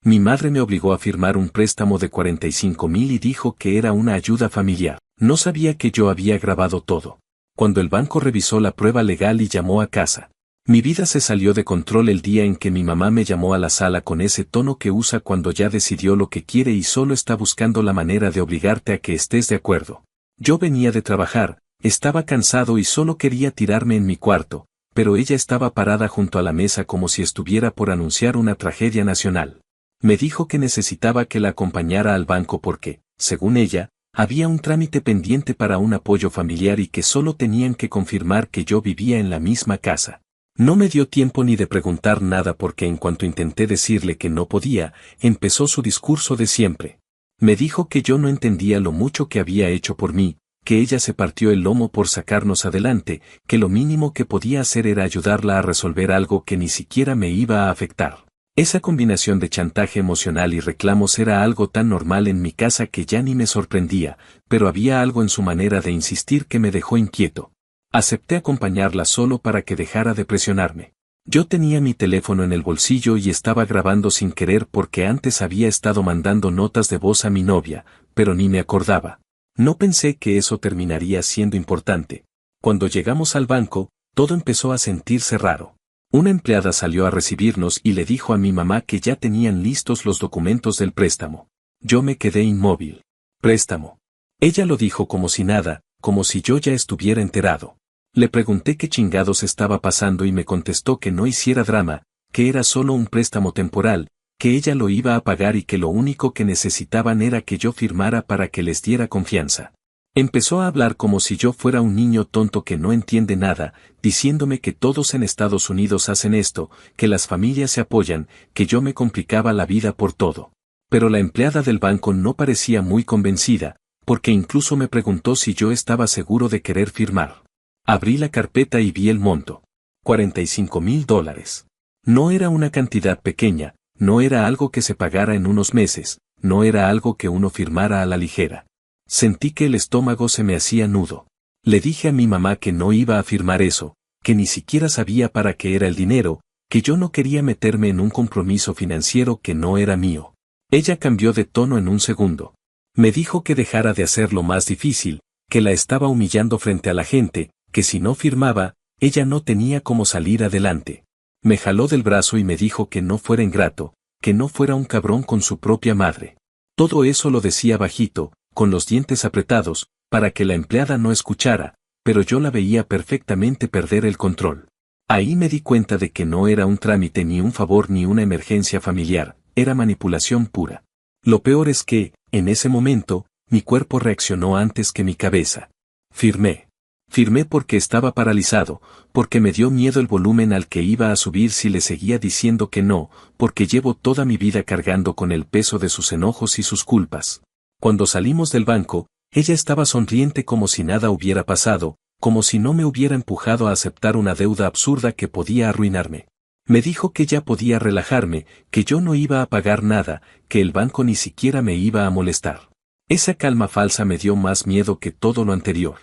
Mi madre me obligó a firmar un préstamo de 45,000 y dijo que era una ayuda familiar. No sabía que yo había grabado todo. Cuando el banco revisó la prueba legal y llamó a casa. Mi vida se salió de control el día en que mi mamá me llamó a la sala con ese tono que usa cuando ya decidió lo que quiere y solo está buscando la manera de obligarte a que estés de acuerdo. Yo venía de trabajar, estaba cansado y solo quería tirarme en mi cuarto, pero ella estaba parada junto a la mesa como si estuviera por anunciar una tragedia nacional. Me dijo que necesitaba que la acompañara al banco porque, según ella, había un trámite pendiente para un apoyo familiar y que solo tenían que confirmar que yo vivía en la misma casa. No me dio tiempo ni de preguntar nada porque en cuanto intenté decirle que no podía, empezó su discurso de siempre. Me dijo que yo no entendía lo mucho que había hecho por mí, que ella se partió el lomo por sacarnos adelante, que lo mínimo que podía hacer era ayudarla a resolver algo que ni siquiera me iba a afectar. Esa combinación de chantaje emocional y reclamos era algo tan normal en mi casa que ya ni me sorprendía, pero había algo en su manera de insistir que me dejó inquieto. Acepté acompañarla solo para que dejara de presionarme. Yo tenía mi teléfono en el bolsillo y estaba grabando sin querer porque antes había estado mandando notas de voz a mi novia, pero ni me acordaba. No pensé que eso terminaría siendo importante. Cuando llegamos al banco, todo empezó a sentirse raro. Una empleada salió a recibirnos y le dijo a mi mamá que ya tenían listos los documentos del préstamo. Yo me quedé inmóvil. ¿Préstamo? Ella lo dijo como si nada, como si yo ya estuviera enterado. Le pregunté qué chingados estaba pasando y me contestó que no hiciera drama, que era solo un préstamo temporal, que ella lo iba a pagar y que lo único que necesitaban era que yo firmara para que les diera confianza. Empezó a hablar como si yo fuera un niño tonto que no entiende nada, diciéndome que todos en Estados Unidos hacen esto, que las familias se apoyan, que yo me complicaba la vida por todo. Pero la empleada del banco no parecía muy convencida, porque incluso me preguntó si yo estaba seguro de querer firmar. Abrí la carpeta y vi el monto. $45,000. No era una cantidad pequeña, no era algo que se pagara en unos meses, no era algo que uno firmara a la ligera. Sentí que el estómago se me hacía nudo. Le dije a mi mamá que no iba a firmar eso, que ni siquiera sabía para qué era el dinero, que yo no quería meterme en un compromiso financiero que no era mío. Ella cambió de tono en un segundo. Me dijo que dejara de hacerlo más difícil, que la estaba humillando frente a la gente, que si no firmaba, ella no tenía cómo salir adelante. Me jaló del brazo y me dijo que no fuera ingrato, que no fuera un cabrón con su propia madre. Todo eso lo decía bajito, con los dientes apretados, para que la empleada no escuchara, pero yo la veía perfectamente perder el control. Ahí me di cuenta de que no era un trámite ni un favor ni una emergencia familiar, era manipulación pura. Lo peor es que, en ese momento, mi cuerpo reaccionó antes que mi cabeza. Firmé. Firmé porque estaba paralizado, porque me dio miedo el volumen al que iba a subir si le seguía diciendo que no, porque llevo toda mi vida cargando con el peso de sus enojos y sus culpas. Cuando salimos del banco, ella estaba sonriente como si nada hubiera pasado, como si no me hubiera empujado a aceptar una deuda absurda que podía arruinarme. Me dijo que ya podía relajarme, que yo no iba a pagar nada, que el banco ni siquiera me iba a molestar. Esa calma falsa me dio más miedo que todo lo anterior.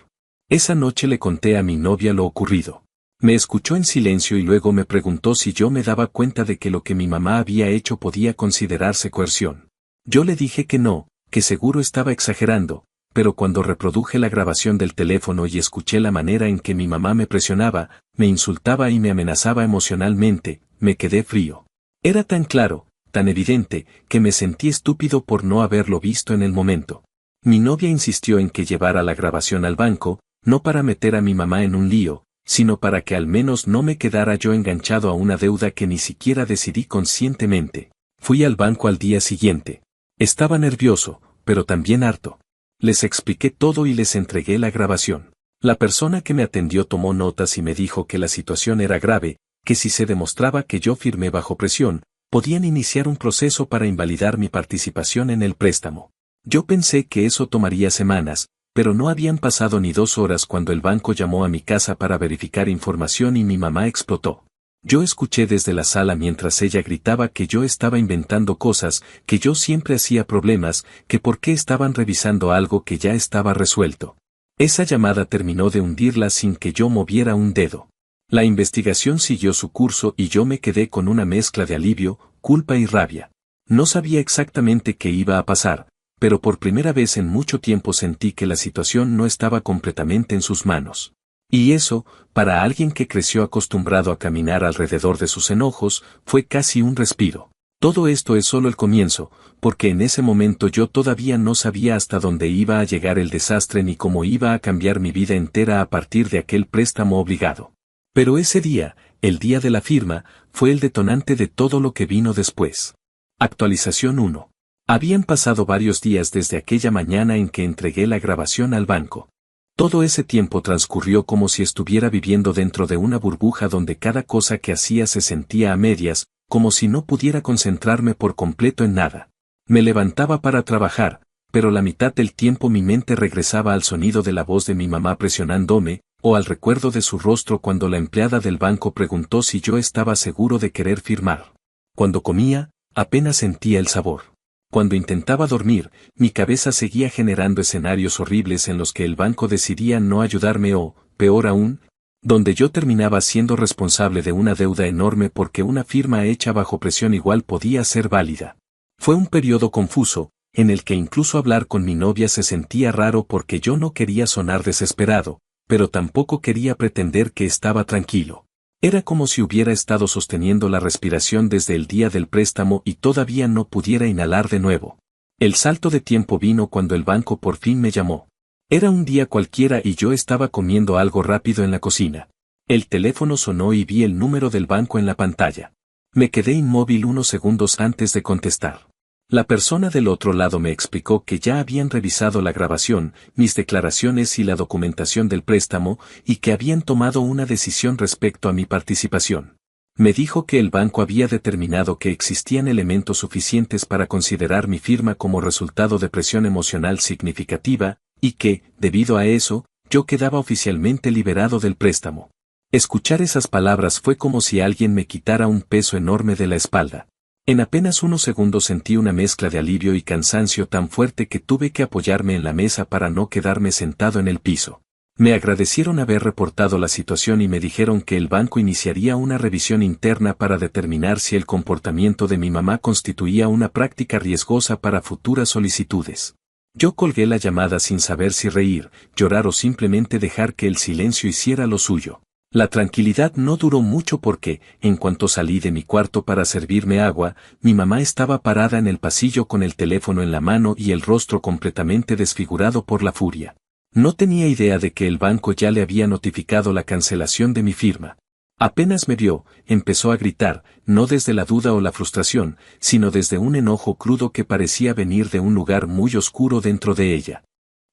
Esa noche le conté a mi novia lo ocurrido. Me escuchó en silencio y luego me preguntó si yo me daba cuenta de que lo que mi mamá había hecho podía considerarse coerción. Yo le dije que no, que seguro estaba exagerando, pero cuando reproduje la grabación del teléfono y escuché la manera en que mi mamá me presionaba, me insultaba y me amenazaba emocionalmente, me quedé frío. Era tan claro, tan evidente, que me sentí estúpido por no haberlo visto en el momento. Mi novia insistió en que llevara la grabación al banco, no para meter a mi mamá en un lío, sino para que al menos no me quedara yo enganchado a una deuda que ni siquiera decidí conscientemente. Fui al banco al día siguiente. Estaba nervioso, pero también harto. Les expliqué todo y les entregué la grabación. La persona que me atendió tomó notas y me dijo que la situación era grave, que si se demostraba que yo firmé bajo presión, podían iniciar un proceso para invalidar mi participación en el préstamo. Yo pensé que eso tomaría semanas, pero no habían pasado ni 2 horas cuando el banco llamó a mi casa para verificar información y mi mamá explotó. Yo escuché desde la sala mientras ella gritaba que yo estaba inventando cosas, que yo siempre hacía problemas, que por qué estaban revisando algo que ya estaba resuelto. Esa llamada terminó de hundirla sin que yo moviera un dedo. La investigación siguió su curso y yo me quedé con una mezcla de alivio, culpa y rabia. No sabía exactamente qué iba a pasar, pero por primera vez en mucho tiempo sentí que la situación no estaba completamente en sus manos. Y eso, para alguien que creció acostumbrado a caminar alrededor de sus enojos, fue casi un respiro. Todo esto es solo el comienzo, porque en ese momento yo todavía no sabía hasta dónde iba a llegar el desastre ni cómo iba a cambiar mi vida entera a partir de aquel préstamo obligado. Pero ese día, el día de la firma, fue el detonante de todo lo que vino después. Actualización 1. Habían pasado varios días desde aquella mañana en que entregué la grabación al banco. Todo ese tiempo transcurrió como si estuviera viviendo dentro de una burbuja donde cada cosa que hacía se sentía a medias, como si no pudiera concentrarme por completo en nada. Me levantaba para trabajar, pero la mitad del tiempo mi mente regresaba al sonido de la voz de mi mamá presionándome, o al recuerdo de su rostro cuando la empleada del banco preguntó si yo estaba seguro de querer firmar. Cuando comía, apenas sentía el sabor. Cuando intentaba dormir, mi cabeza seguía generando escenarios horribles en los que el banco decidía no ayudarme o, peor aún, donde yo terminaba siendo responsable de una deuda enorme porque una firma hecha bajo presión igual podía ser válida. Fue un periodo confuso, en el que incluso hablar con mi novia se sentía raro porque yo no quería sonar desesperado, pero tampoco quería pretender que estaba tranquilo. Era como si hubiera estado sosteniendo la respiración desde el día del préstamo y todavía no pudiera inhalar de nuevo. El salto de tiempo vino cuando el banco por fin me llamó. Era un día cualquiera y yo estaba comiendo algo rápido en la cocina. El teléfono sonó y vi el número del banco en la pantalla. Me quedé inmóvil unos segundos antes de contestar. La persona del otro lado me explicó que ya habían revisado la grabación, mis declaraciones y la documentación del préstamo, y que habían tomado una decisión respecto a mi participación. Me dijo que el banco había determinado que existían elementos suficientes para considerar mi firma como resultado de presión emocional significativa, y que, debido a eso, yo quedaba oficialmente liberado del préstamo. Escuchar esas palabras fue como si alguien me quitara un peso enorme de la espalda. En apenas unos segundos sentí una mezcla de alivio y cansancio tan fuerte que tuve que apoyarme en la mesa para no quedarme sentado en el piso. Me agradecieron haber reportado la situación y me dijeron que el banco iniciaría una revisión interna para determinar si el comportamiento de mi mamá constituía una práctica riesgosa para futuras solicitudes. Yo colgué la llamada sin saber si reír, llorar o simplemente dejar que el silencio hiciera lo suyo. La tranquilidad no duró mucho porque, en cuanto salí de mi cuarto para servirme agua, mi mamá estaba parada en el pasillo con el teléfono en la mano y el rostro completamente desfigurado por la furia. No tenía idea de que el banco ya le había notificado la cancelación de mi firma. Apenas me vio, empezó a gritar, no desde la duda o la frustración, sino desde un enojo crudo que parecía venir de un lugar muy oscuro dentro de ella.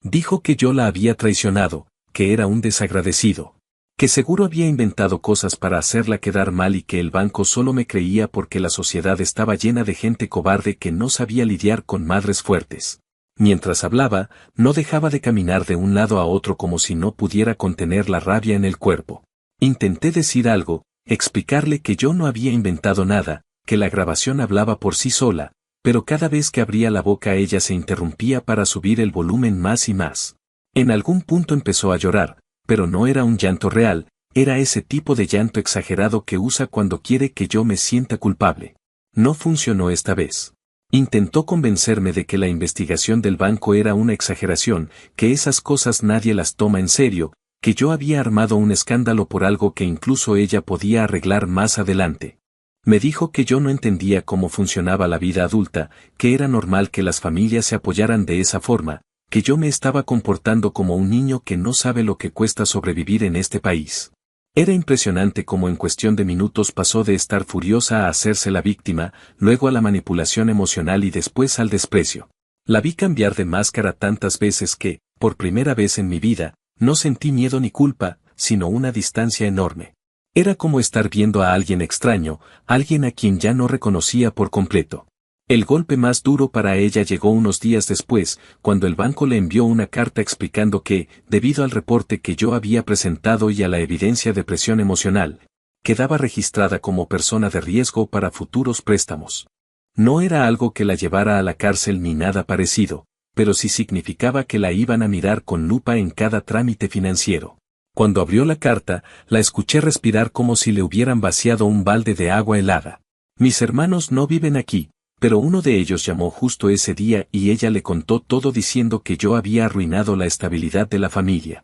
Dijo que yo la había traicionado, que era un desagradecido, que seguro había inventado cosas para hacerla quedar mal y que el banco solo me creía porque la sociedad estaba llena de gente cobarde que no sabía lidiar con madres fuertes. Mientras hablaba, no dejaba de caminar de un lado a otro como si no pudiera contener la rabia en el cuerpo. Intenté decir algo, explicarle que yo no había inventado nada, que la grabación hablaba por sí sola, pero cada vez que abría la boca ella se interrumpía para subir el volumen más y más. En algún punto empezó a llorar, pero no era un llanto real, era ese tipo de llanto exagerado que usa cuando quiere que yo me sienta culpable. No funcionó esta vez. Intentó convencerme de que la investigación del banco era una exageración, que esas cosas nadie las toma en serio, que yo había armado un escándalo por algo que incluso ella podía arreglar más adelante. Me dijo que yo no entendía cómo funcionaba la vida adulta, que era normal que las familias se apoyaran de esa forma, que yo me estaba comportando como un niño que no sabe lo que cuesta sobrevivir en este país. Era impresionante cómo en cuestión de minutos pasó de estar furiosa a hacerse la víctima, luego a la manipulación emocional y después al desprecio. La vi cambiar de máscara tantas veces que, por primera vez en mi vida, no sentí miedo ni culpa, sino una distancia enorme. Era como estar viendo a alguien extraño, alguien a quien ya no reconocía por completo. El golpe más duro para ella llegó unos días después, cuando el banco le envió una carta explicando que, debido al reporte que yo había presentado y a la evidencia de presión emocional, quedaba registrada como persona de riesgo para futuros préstamos. No era algo que la llevara a la cárcel ni nada parecido, pero sí significaba que la iban a mirar con lupa en cada trámite financiero. Cuando abrió la carta, la escuché respirar como si le hubieran vaciado un balde de agua helada. Mis hermanos no viven aquí, Pero uno de ellos llamó justo ese día y ella le contó todo diciendo que yo había arruinado la estabilidad de la familia.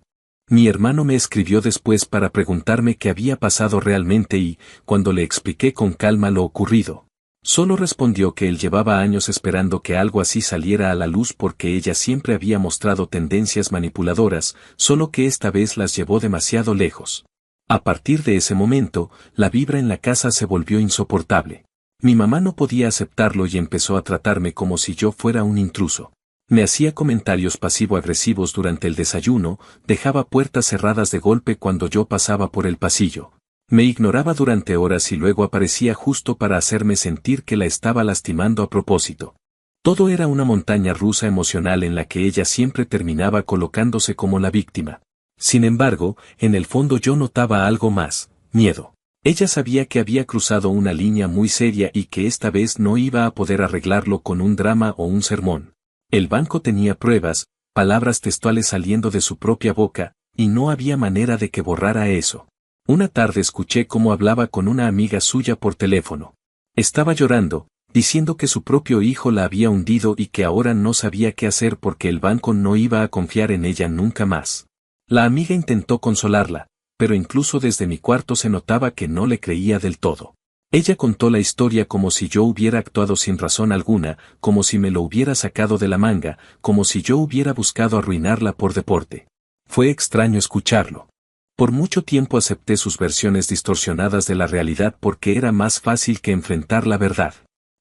Mi hermano me escribió después para preguntarme qué había pasado realmente y, cuando le expliqué con calma lo ocurrido, solo respondió que él llevaba años esperando que algo así saliera a la luz porque ella siempre había mostrado tendencias manipuladoras, solo que esta vez las llevó demasiado lejos. A partir de ese momento, la vibra en la casa se volvió insoportable. Mi mamá no podía aceptarlo y empezó a tratarme como si yo fuera un intruso. Me hacía comentarios pasivo-agresivos durante el desayuno, dejaba puertas cerradas de golpe cuando yo pasaba por el pasillo. Me ignoraba durante horas y luego aparecía justo para hacerme sentir que la estaba lastimando a propósito. Todo era una montaña rusa emocional en la que ella siempre terminaba colocándose como la víctima. Sin embargo, en el fondo yo notaba algo más, miedo. Ella sabía que había cruzado una línea muy seria y que esta vez no iba a poder arreglarlo con un drama o un sermón. El banco tenía pruebas, palabras textuales saliendo de su propia boca, y no había manera de que borrara eso. Una tarde escuché cómo hablaba con una amiga suya por teléfono. Estaba llorando, diciendo que su propio hijo la había hundido y que ahora no sabía qué hacer porque el banco no iba a confiar en ella nunca más. La amiga intentó consolarla, pero incluso desde mi cuarto se notaba que no le creía del todo. Ella contó la historia como si yo hubiera actuado sin razón alguna, como si me lo hubiera sacado de la manga, como si yo hubiera buscado arruinarla por deporte. Fue extraño escucharlo. Por mucho tiempo acepté sus versiones distorsionadas de la realidad porque era más fácil que enfrentar la verdad.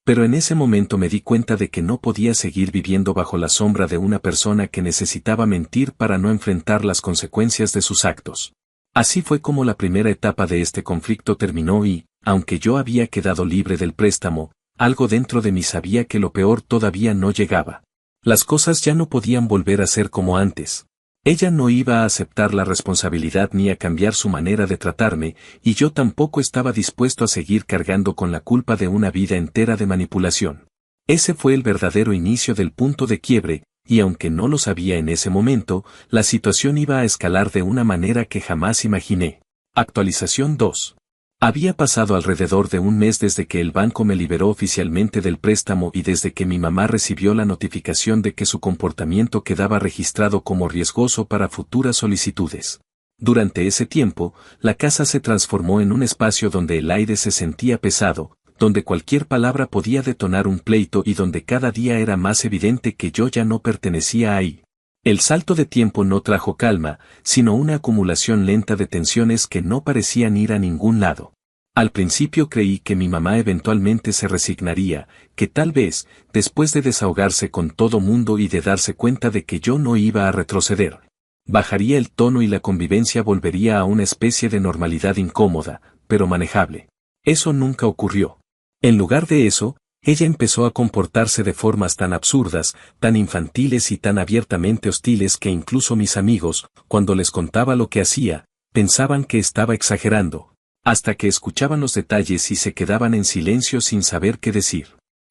Pero en ese momento me di cuenta de que no podía seguir viviendo bajo la sombra de una persona que necesitaba mentir para no enfrentar las consecuencias de sus actos. Así fue como la primera etapa de este conflicto terminó y, aunque yo había quedado libre del préstamo, algo dentro de mí sabía que lo peor todavía no llegaba. Las cosas ya no podían volver a ser como antes. Ella no iba a aceptar la responsabilidad ni a cambiar su manera de tratarme, y yo tampoco estaba dispuesto a seguir cargando con la culpa de una vida entera de manipulación. Ese fue el verdadero inicio del punto de quiebre, y aunque no lo sabía en ese momento, la situación iba a escalar de una manera que jamás imaginé. Actualización 2. Había pasado alrededor de un mes desde que el banco me liberó oficialmente del préstamo y desde que mi mamá recibió la notificación de que su comportamiento quedaba registrado como riesgoso para futuras solicitudes. Durante ese tiempo, la casa se transformó en un espacio donde el aire se sentía pesado, donde cualquier palabra podía detonar un pleito y donde cada día era más evidente que yo ya no pertenecía ahí. El salto de tiempo no trajo calma, sino una acumulación lenta de tensiones que no parecían ir a ningún lado. Al principio creí que mi mamá eventualmente se resignaría, que tal vez, después de desahogarse con todo mundo y de darse cuenta de que yo no iba a retroceder, bajaría el tono y la convivencia volvería a una especie de normalidad incómoda, pero manejable. Eso nunca ocurrió. En lugar de eso, ella empezó a comportarse de formas tan absurdas, tan infantiles y tan abiertamente hostiles que incluso mis amigos, cuando les contaba lo que hacía, pensaban que estaba exagerando, hasta que escuchaban los detalles y se quedaban en silencio sin saber qué decir.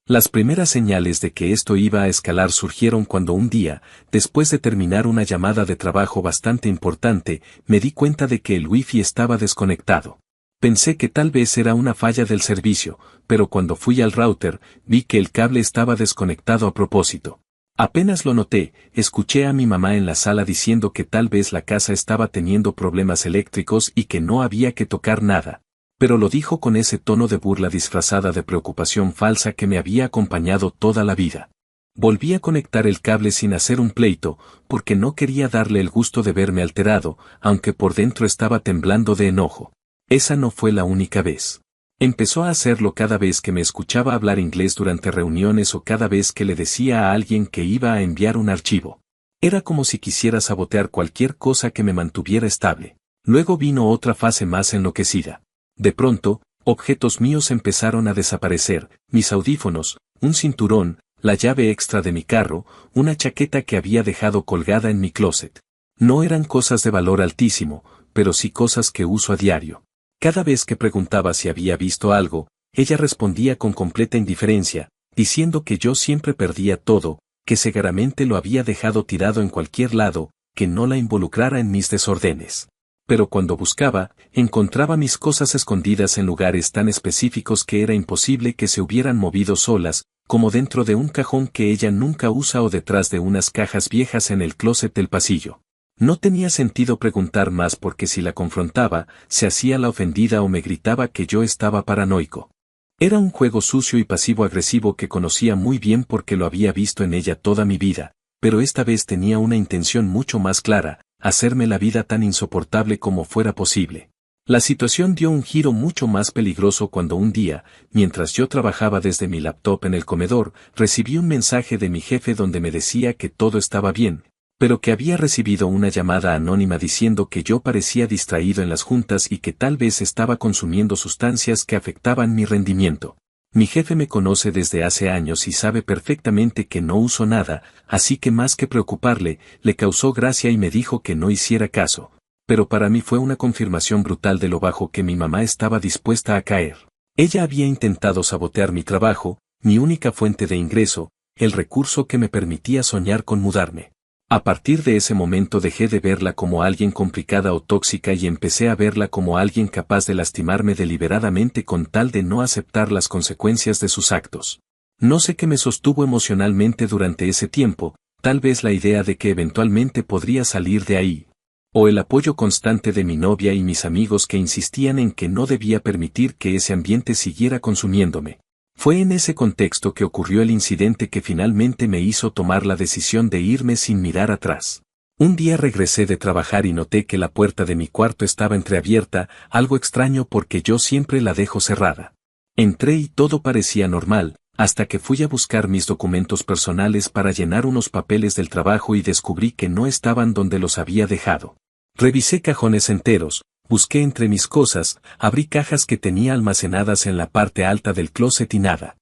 Las primeras señales de que esto iba a escalar surgieron cuando un día, después de terminar una llamada de trabajo bastante importante, me di cuenta de que el wifi estaba desconectado. Pensé que tal vez era una falla del servicio, pero cuando fui al router, vi que el cable estaba desconectado a propósito. Apenas lo noté, escuché a mi mamá en la sala diciendo que tal vez la casa estaba teniendo problemas eléctricos y que no había que tocar nada, pero lo dijo con ese tono de burla disfrazada de preocupación falsa que me había acompañado toda la vida. Volví a conectar el cable sin hacer un pleito, porque no quería darle el gusto de verme alterado, aunque por dentro estaba temblando de enojo. Esa no fue la única vez. Empezó a hacerlo cada vez que me escuchaba hablar inglés durante reuniones o cada vez que le decía a alguien que iba a enviar un archivo. Era como si quisiera sabotear cualquier cosa que me mantuviera estable. Luego vino otra fase más enloquecida. De pronto, objetos míos empezaron a desaparecer, mis audífonos, un cinturón, la llave extra de mi carro, una chaqueta que había dejado colgada en mi closet. No eran cosas de valor altísimo, pero sí cosas que uso a diario. Cada vez que preguntaba si había visto algo, ella respondía con completa indiferencia, diciendo que yo siempre perdía todo, que seguramente lo había dejado tirado en cualquier lado, que no la involucrara en mis desórdenes. Pero cuando buscaba, encontraba mis cosas escondidas en lugares tan específicos que era imposible que se hubieran movido solas, como dentro de un cajón que ella nunca usa o detrás de unas cajas viejas en el closet del pasillo. No tenía sentido preguntar más porque si la confrontaba, se hacía la ofendida o me gritaba que yo estaba paranoico. Era un juego sucio y pasivo-agresivo que conocía muy bien porque lo había visto en ella toda mi vida, pero esta vez tenía una intención mucho más clara: hacerme la vida tan insoportable como fuera posible. La situación dio un giro mucho más peligroso cuando un día, mientras yo trabajaba desde mi laptop en el comedor, recibí un mensaje de mi jefe donde me decía que todo estaba bien, pero que había recibido una llamada anónima diciendo que yo parecía distraído en las juntas y que tal vez estaba consumiendo sustancias que afectaban mi rendimiento. Mi jefe me conoce desde hace años y sabe perfectamente que no uso nada, así que más que preocuparle, le causó gracia y me dijo que no hiciera caso. Pero para mí fue una confirmación brutal de lo bajo que mi mamá estaba dispuesta a caer. Ella había intentado sabotear mi trabajo, mi única fuente de ingreso, el recurso que me permitía soñar con mudarme. A partir de ese momento dejé de verla como alguien complicada o tóxica y empecé a verla como alguien capaz de lastimarme deliberadamente con tal de no aceptar las consecuencias de sus actos. No sé qué me sostuvo emocionalmente durante ese tiempo, tal vez la idea de que eventualmente podría salir de ahí, o el apoyo constante de mi novia y mis amigos que insistían en que no debía permitir que ese ambiente siguiera consumiéndome. Fue en ese contexto que ocurrió el incidente que finalmente me hizo tomar la decisión de irme sin mirar atrás. Un día regresé de trabajar y noté que la puerta de mi cuarto estaba entreabierta, algo extraño porque yo siempre la dejo cerrada. Entré y todo parecía normal, hasta que fui a buscar mis documentos personales para llenar unos papeles del trabajo y descubrí que no estaban donde los había dejado. Revisé cajones enteros, busqué entre mis cosas, abrí cajas que tenía almacenadas en la parte alta del closet y nada.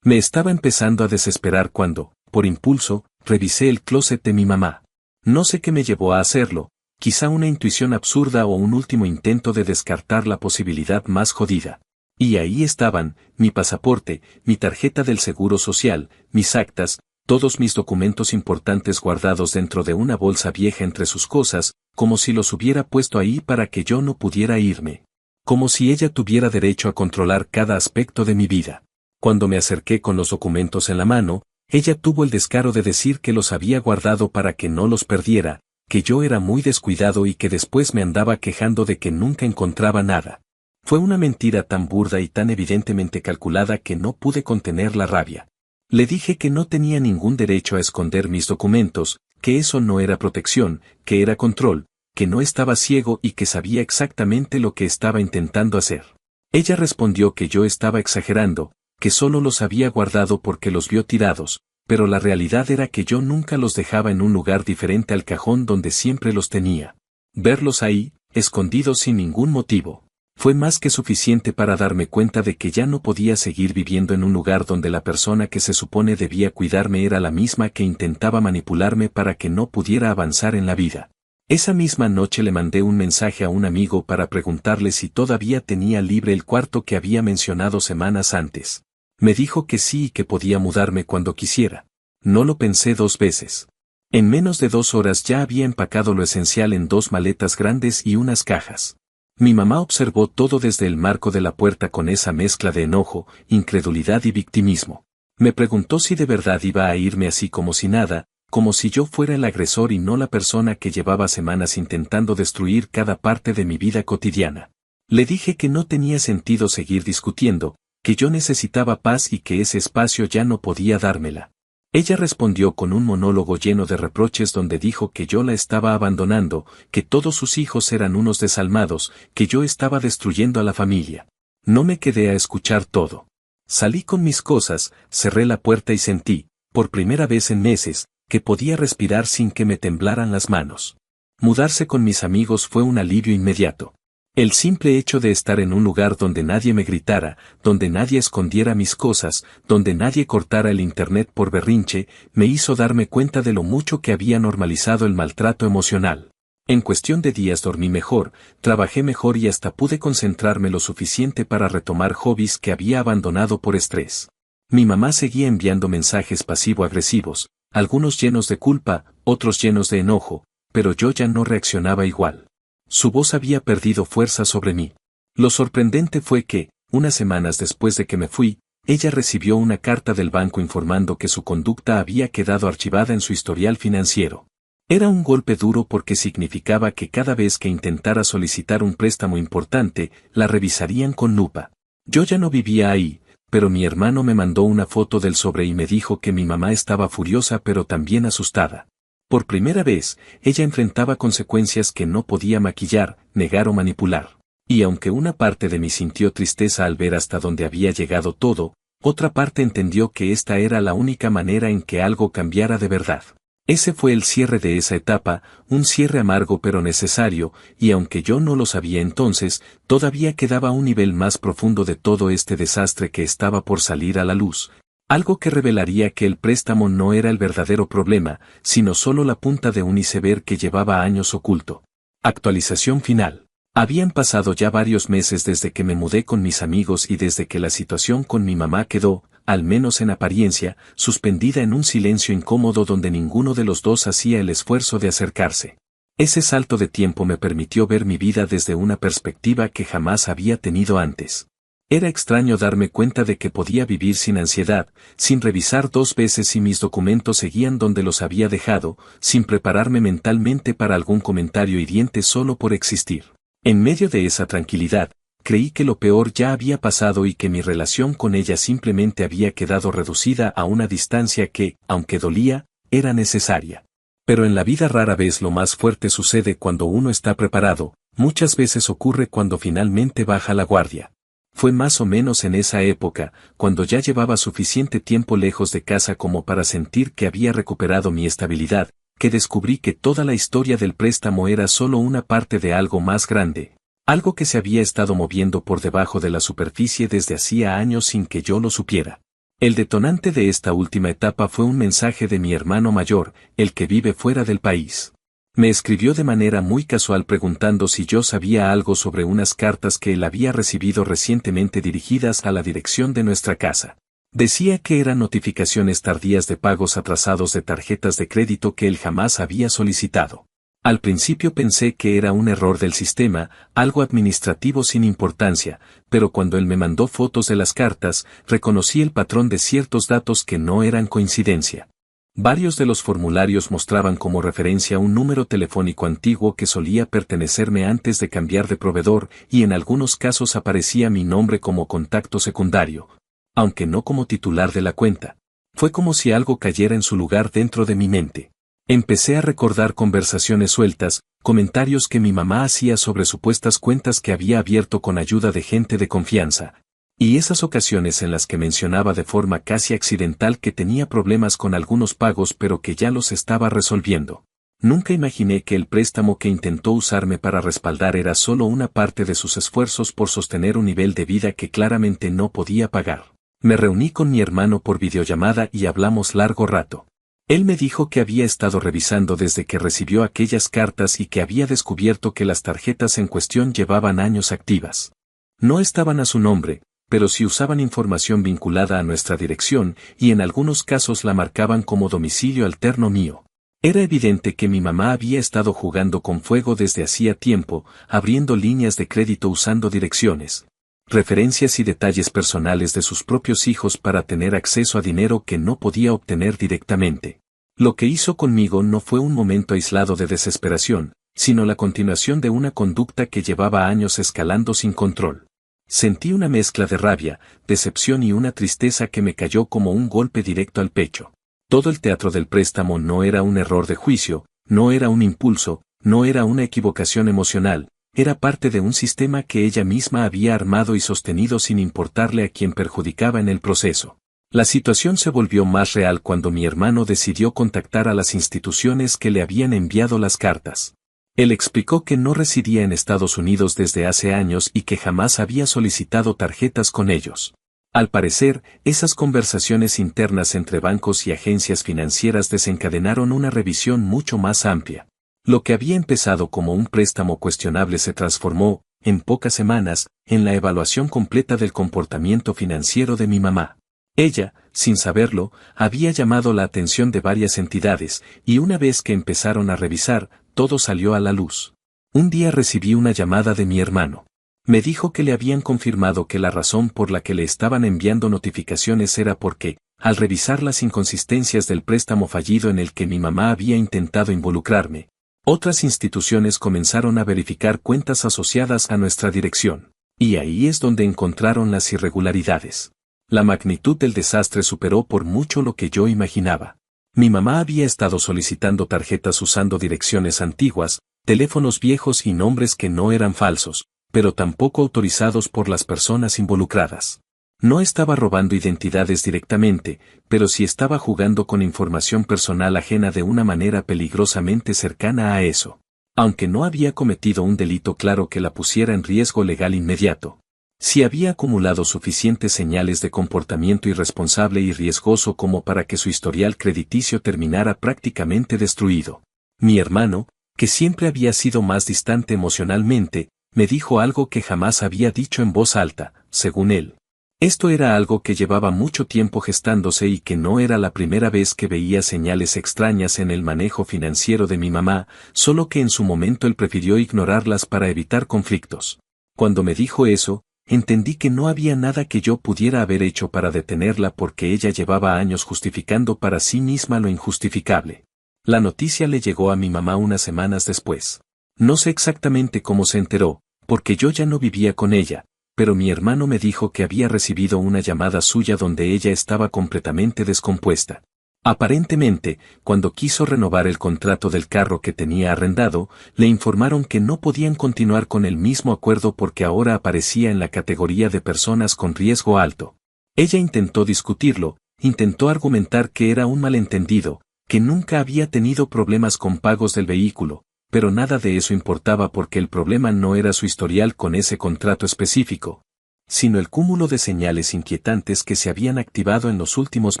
Me estaba empezando a desesperar cuando, por impulso, revisé el closet de mi mamá. No sé qué me llevó a hacerlo, quizá una intuición absurda o un último intento de descartar la posibilidad más jodida. Y ahí estaban, mi pasaporte, mi tarjeta del seguro social, mis actas, todos mis documentos importantes guardados dentro de una bolsa vieja entre sus cosas, como si los hubiera puesto ahí para que yo no pudiera irme. Como si ella tuviera derecho a controlar cada aspecto de mi vida. Cuando me acerqué con los documentos en la mano, ella tuvo el descaro de decir que los había guardado para que no los perdiera, que yo era muy descuidado y que después me andaba quejando de que nunca encontraba nada. Fue una mentira tan burda y tan evidentemente calculada que no pude contener la rabia. Le dije que no tenía ningún derecho a esconder mis documentos, que eso no era protección, que era control, que no estaba ciego y que sabía exactamente lo que estaba intentando hacer. Ella respondió que yo estaba exagerando, que solo los había guardado porque los vio tirados, pero la realidad era que yo nunca los dejaba en un lugar diferente al cajón donde siempre los tenía. Verlos ahí, escondidos sin ningún motivo, fue más que suficiente para darme cuenta de que ya no podía seguir viviendo en un lugar donde la persona que se supone debía cuidarme era la misma que intentaba manipularme para que no pudiera avanzar en la vida. Esa misma noche le mandé un mensaje a un amigo para preguntarle si todavía tenía libre el cuarto que había mencionado semanas antes. Me dijo que sí y que podía mudarme cuando quisiera. No lo pensé dos veces. En menos de 2 horas ya había empacado lo esencial en 2 maletas grandes y unas cajas. Mi mamá observó todo desde el marco de la puerta con esa mezcla de enojo, incredulidad y victimismo. Me preguntó si de verdad iba a irme así como si nada, como si yo fuera el agresor y no la persona que llevaba semanas intentando destruir cada parte de mi vida cotidiana. Le dije que no tenía sentido seguir discutiendo, que yo necesitaba paz y que ese espacio ya no podía dármela. Ella respondió con un monólogo lleno de reproches donde dijo que yo la estaba abandonando, que todos sus hijos eran unos desalmados, que yo estaba destruyendo a la familia. No me quedé a escuchar todo. Salí con mis cosas, cerré la puerta y sentí, por primera vez en meses, que podía respirar sin que me temblaran las manos. Mudarse con mis amigos fue un alivio inmediato. El simple hecho de estar en un lugar donde nadie me gritara, donde nadie escondiera mis cosas, donde nadie cortara el internet por berrinche, me hizo darme cuenta de lo mucho que había normalizado el maltrato emocional. En cuestión de días dormí mejor, trabajé mejor y hasta pude concentrarme lo suficiente para retomar hobbies que había abandonado por estrés. Mi mamá seguía enviando mensajes pasivo-agresivos, algunos llenos de culpa, otros llenos de enojo, pero yo ya no reaccionaba igual. Su voz había perdido fuerza sobre mí. Lo sorprendente fue que, unas semanas después de que me fui, ella recibió una carta del banco informando que su conducta había quedado archivada en su historial financiero. Era un golpe duro porque significaba que cada vez que intentara solicitar un préstamo importante, la revisarían con lupa. Yo ya no vivía ahí, pero mi hermano me mandó una foto del sobre y me dijo que mi mamá estaba furiosa pero también asustada. Por primera vez, ella enfrentaba consecuencias que no podía maquillar, negar o manipular. Y aunque una parte de mí sintió tristeza al ver hasta dónde había llegado todo, otra parte entendió que esta era la única manera en que algo cambiara de verdad. Ese fue el cierre de esa etapa, un cierre amargo pero necesario, y aunque yo no lo sabía entonces, todavía quedaba un nivel más profundo de todo este desastre que estaba por salir a la luz. Algo que revelaría que el préstamo no era el verdadero problema, sino solo la punta de un iceberg que llevaba años oculto. Actualización final. Habían pasado ya varios meses desde que me mudé con mis amigos y desde que la situación con mi mamá quedó, al menos en apariencia, suspendida en un silencio incómodo donde ninguno de los dos hacía el esfuerzo de acercarse. Ese salto de tiempo me permitió ver mi vida desde una perspectiva que jamás había tenido antes. Era extraño darme cuenta de que podía vivir sin ansiedad, sin revisar 2 veces si mis documentos seguían donde los había dejado, sin prepararme mentalmente para algún comentario hiriente solo por existir. En medio de esa tranquilidad, creí que lo peor ya había pasado y que mi relación con ella simplemente había quedado reducida a una distancia que, aunque dolía, era necesaria. Pero en la vida rara vez lo más fuerte sucede cuando uno está preparado, muchas veces ocurre cuando finalmente baja la guardia. Fue más o menos en esa época, cuando ya llevaba suficiente tiempo lejos de casa como para sentir que había recuperado mi estabilidad, que descubrí que toda la historia del préstamo era solo una parte de algo más grande. Algo que se había estado moviendo por debajo de la superficie desde hacía años sin que yo lo supiera. El detonante de esta última etapa fue un mensaje de mi hermano mayor, el que vive fuera del país. Me escribió de manera muy casual preguntando si yo sabía algo sobre unas cartas que él había recibido recientemente dirigidas a la dirección de nuestra casa. Decía que eran notificaciones tardías de pagos atrasados de tarjetas de crédito que él jamás había solicitado. Al principio pensé que era un error del sistema, algo administrativo sin importancia, pero cuando él me mandó fotos de las cartas, reconocí el patrón de ciertos datos que no eran coincidencia. Varios de los formularios mostraban como referencia un número telefónico antiguo que solía pertenecerme antes de cambiar de proveedor y en algunos casos aparecía mi nombre como contacto secundario, aunque no como titular de la cuenta. Fue como si algo cayera en su lugar dentro de mi mente. Empecé a recordar conversaciones sueltas, comentarios que mi mamá hacía sobre supuestas cuentas que había abierto con ayuda de gente de confianza. Y esas ocasiones en las que mencionaba de forma casi accidental que tenía problemas con algunos pagos pero que ya los estaba resolviendo. Nunca imaginé que el préstamo que intentó usarme para respaldar era solo una parte de sus esfuerzos por sostener un nivel de vida que claramente no podía pagar. Me reuní con mi hermano por videollamada y hablamos largo rato. Él me dijo que había estado revisando desde que recibió aquellas cartas y que había descubierto que las tarjetas en cuestión llevaban años activas. No estaban a su nombre, pero sí usaban información vinculada a nuestra dirección y en algunos casos la marcaban como domicilio alterno mío. Era evidente que mi mamá había estado jugando con fuego desde hacía tiempo, abriendo líneas de crédito usando direcciones, referencias y detalles personales de sus propios hijos para tener acceso a dinero que no podía obtener directamente. Lo que hizo conmigo no fue un momento aislado de desesperación, sino la continuación de una conducta que llevaba años escalando sin control. Sentí una mezcla de rabia, decepción y una tristeza que me cayó como un golpe directo al pecho. Todo el teatro del préstamo no era un error de juicio, no era un impulso, no era una equivocación emocional, era parte de un sistema que ella misma había armado y sostenido sin importarle a quien perjudicaba en el proceso. La situación se volvió más real cuando mi hermano decidió contactar a las instituciones que le habían enviado las cartas. Él explicó que no residía en Estados Unidos desde hace años y que jamás había solicitado tarjetas con ellos. Al parecer, esas conversaciones internas entre bancos y agencias financieras desencadenaron una revisión mucho más amplia. Lo que había empezado como un préstamo cuestionable se transformó, en pocas semanas, en la evaluación completa del comportamiento financiero de mi mamá. Ella, sin saberlo, había llamado la atención de varias entidades, y una vez que empezaron a revisar, todo salió a la luz. Un día recibí una llamada de mi hermano. Me dijo que le habían confirmado que la razón por la que le estaban enviando notificaciones era porque, al revisar las inconsistencias del préstamo fallido en el que mi mamá había intentado involucrarme, otras instituciones comenzaron a verificar cuentas asociadas a nuestra dirección. Y ahí es donde encontraron las irregularidades. La magnitud del desastre superó por mucho lo que yo imaginaba. Mi mamá había estado solicitando tarjetas usando direcciones antiguas, teléfonos viejos y nombres que no eran falsos, pero tampoco autorizados por las personas involucradas. No estaba robando identidades directamente, pero sí estaba jugando con información personal ajena de una manera peligrosamente cercana a eso. Aunque no había cometido un delito claro que la pusiera en riesgo legal inmediato. Sí había acumulado suficientes señales de comportamiento irresponsable y riesgoso como para que su historial crediticio terminara prácticamente destruido. Mi hermano, que siempre había sido más distante emocionalmente, me dijo algo que jamás había dicho en voz alta, según él. Esto era algo que llevaba mucho tiempo gestándose y que no era la primera vez que veía señales extrañas en el manejo financiero de mi mamá, solo que en su momento él prefirió ignorarlas para evitar conflictos. Cuando me dijo eso, entendí que no había nada que yo pudiera haber hecho para detenerla porque ella llevaba años justificando para sí misma lo injustificable. La noticia le llegó a mi mamá unas semanas después. No sé exactamente cómo se enteró, porque yo ya no vivía con ella, pero mi hermano me dijo que había recibido una llamada suya donde ella estaba completamente descompuesta. Aparentemente, cuando quiso renovar el contrato del carro que tenía arrendado, le informaron que no podían continuar con el mismo acuerdo porque ahora aparecía en la categoría de personas con riesgo alto. Ella intentó discutirlo, intentó argumentar que era un malentendido, que nunca había tenido problemas con pagos del vehículo, pero nada de eso importaba porque el problema no era su historial con ese contrato específico, sino el cúmulo de señales inquietantes que se habían activado en los últimos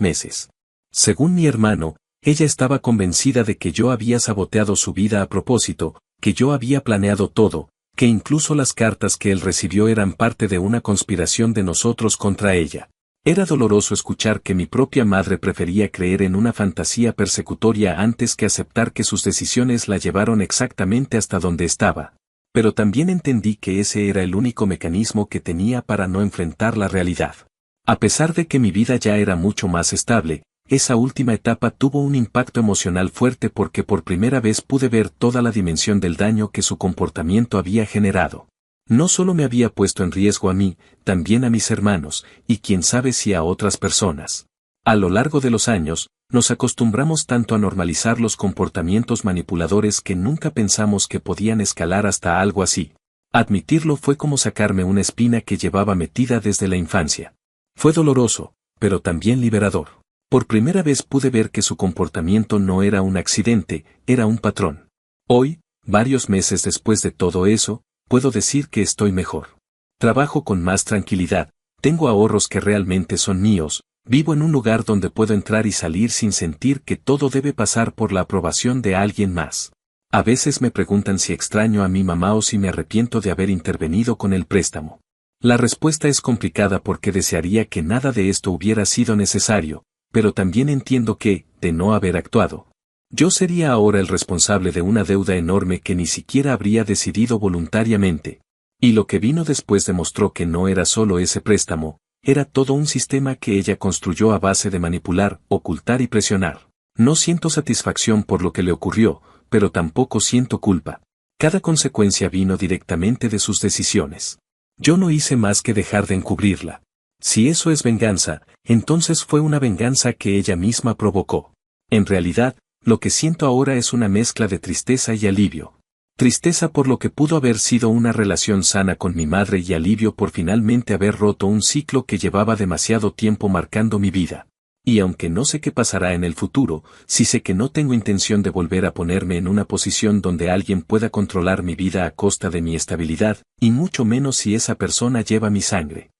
meses. Según mi hermano, ella estaba convencida de que yo había saboteado su vida a propósito, que yo había planeado todo, que incluso las cartas que él recibió eran parte de una conspiración de nosotros contra ella. Era doloroso escuchar que mi propia madre prefería creer en una fantasía persecutoria antes que aceptar que sus decisiones la llevaron exactamente hasta donde estaba. Pero también entendí que ese era el único mecanismo que tenía para no enfrentar la realidad. A pesar de que mi vida ya era mucho más estable, esa última etapa tuvo un impacto emocional fuerte porque por primera vez pude ver toda la dimensión del daño que su comportamiento había generado. No solo me había puesto en riesgo a mí, también a mis hermanos, y quién sabe si a otras personas. A lo largo de los años, nos acostumbramos tanto a normalizar los comportamientos manipuladores que nunca pensamos que podían escalar hasta algo así. Admitirlo fue como sacarme una espina que llevaba metida desde la infancia. Fue doloroso, pero también liberador. Por primera vez pude ver que su comportamiento no era un accidente, era un patrón. Hoy, varios meses después de todo eso, puedo decir que estoy mejor. Trabajo con más tranquilidad, tengo ahorros que realmente son míos, vivo en un lugar donde puedo entrar y salir sin sentir que todo debe pasar por la aprobación de alguien más. A veces me preguntan si extraño a mi mamá o si me arrepiento de haber intervenido con el préstamo. La respuesta es complicada porque desearía que nada de esto hubiera sido necesario, pero también entiendo que, de no haber actuado, yo sería ahora el responsable de una deuda enorme que ni siquiera habría decidido voluntariamente. Y lo que vino después demostró que no era solo ese préstamo, era todo un sistema que ella construyó a base de manipular, ocultar y presionar. No siento satisfacción por lo que le ocurrió, pero tampoco siento culpa. Cada consecuencia vino directamente de sus decisiones. Yo no hice más que dejar de encubrirla. Si eso es venganza, entonces fue una venganza que ella misma provocó. En realidad, lo que siento ahora es una mezcla de tristeza y alivio. Tristeza por lo que pudo haber sido una relación sana con mi madre y alivio por finalmente haber roto un ciclo que llevaba demasiado tiempo marcando mi vida. Y aunque no sé qué pasará en el futuro, sí sé que no tengo intención de volver a ponerme en una posición donde alguien pueda controlar mi vida a costa de mi estabilidad, y mucho menos si esa persona lleva mi sangre.